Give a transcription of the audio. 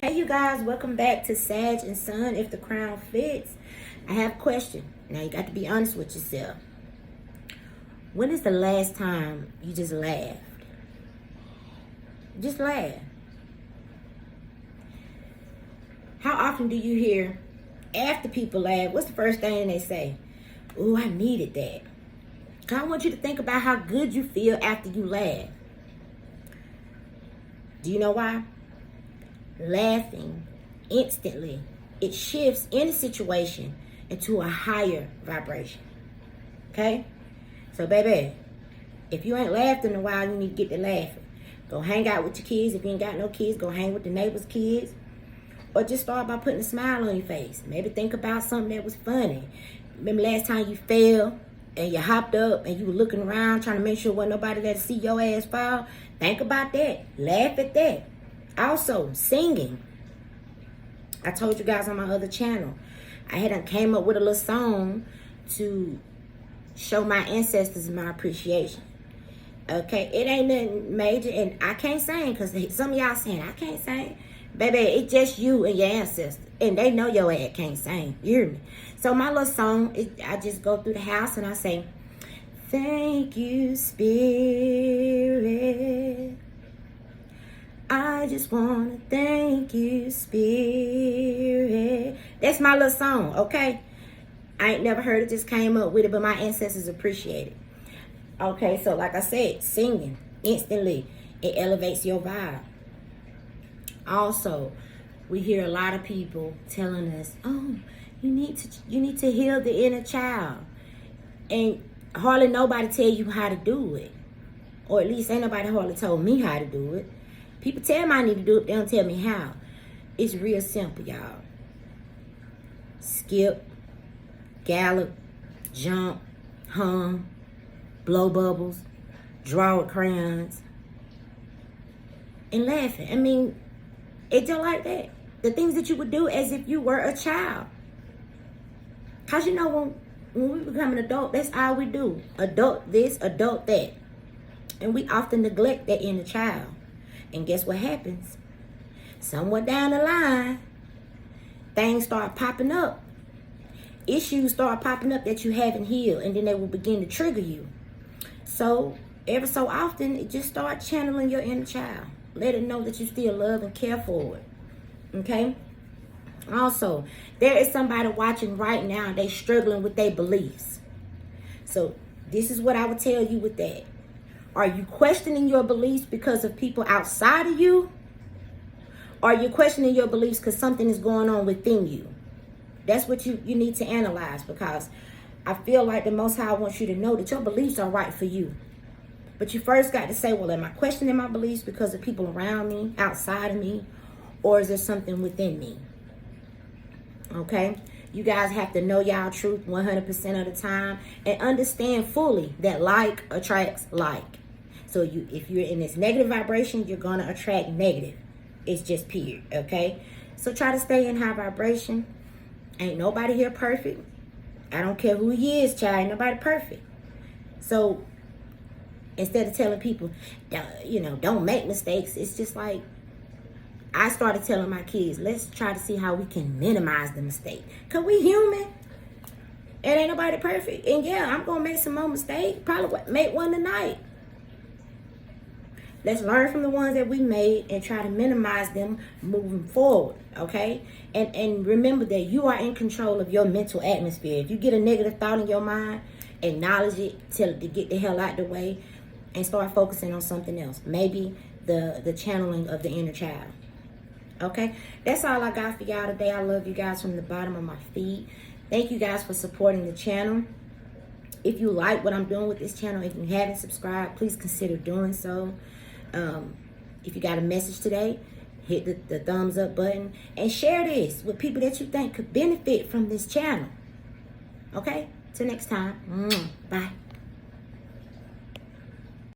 Hey you guys, welcome back to Sag Son, if the crown fits. I have a question. Now you got to be honest with yourself. When is the last time you just laughed? Just laugh. How often do you hear after people laugh, what's the first thing they say? Oh, I needed that. I want you to think about how good you feel after you laugh. Do you know why? Laughing instantly, it shifts any situation into a higher vibration. Okay? So baby, if you ain't laughed in a while, you need to get to laughing. Go hang out with your kids. If you ain't got no kids, go hang with the neighbor's kids. Or just start by putting a smile on your face. Maybe think about something that was funny. Remember last time you fell and you hopped up and you were looking around trying to make sure wasn't nobody there to see your ass fall? Think about that. Laugh at that. Also, singing. I told you guys on my other channel, I had came up with a little song to show my ancestors my appreciation. Okay, it ain't nothing major, and I can't sing because some of y'all saying I can't sing. Baby, it's just you and your ancestors, and they know your ass can't sing. You hear me? So my little song, I just go through the house and I say, "Thank you, Spirit. I just want to thank you, Spirit." That's my little song, okay? I ain't never heard it, just came up with it, but my ancestors appreciate it. Okay, so like I said, singing instantly, it elevates your vibe. Also, we hear a lot of people telling us, "Oh, you need to heal the inner child," and hardly nobody tell you how to do it, or at least ain't nobody hardly told me how to do it. People tell me I need to do it, they don't tell me how. It's real simple, y'all. Skip, gallop, jump, hum, blow bubbles, draw with crayons, and laughing. I mean, it's just like that. The things that you would do as if you were a child. Because you know, when we become an adult, that's all we do. Adult this, adult that. And we often neglect that inner child. And guess what happens? Somewhere down the line, things start popping up. Issues start popping up that you haven't healed, and then they will begin to trigger you. So, every so often, it just start channeling your inner child. Let it know that you still love and care for it. Okay? Also, there is somebody watching right now, they struggling with their beliefs. So, this is what I would tell you with that. Are you questioning your beliefs because of people outside of you? Or are you questioning your beliefs because something is going on within you? That's what you need to analyze, because I feel like the Most High wants you to know that your beliefs are right for you. But you first got to say, well, am I questioning my beliefs because of people around me, outside of me? Or is there something within me? Okay? You guys have to know y'all truth 100% of the time and understand fully that like attracts like. So if you're in this negative vibration, you're going to attract negative. It's just period, okay? So try to stay in high vibration. Ain't nobody here perfect. I don't care who he is, child. Ain't nobody perfect. So instead of telling people, don't make mistakes, it's just like, I started telling my kids, let's try to see how we can minimize the mistake. Because we human. And ain't nobody perfect. And yeah, I'm going to make some more mistakes. Probably make one tonight. Let's learn from the ones that we made and try to minimize them moving forward, okay? And remember that you are in control of your mental atmosphere. If you get a negative thought in your mind, acknowledge it, tell it to get the hell out the way, and start focusing on something else. Maybe the channeling of the inner child. Okay? That's all I got for y'all today. I love you guys from the bottom of my feet. Thank you guys for supporting the channel. If you like what I'm doing with this channel, if you haven't subscribed, please consider doing so. If you got a message today, hit the thumbs up button and share this with people that you think could benefit from this channel. Okay? Till next time. Bye.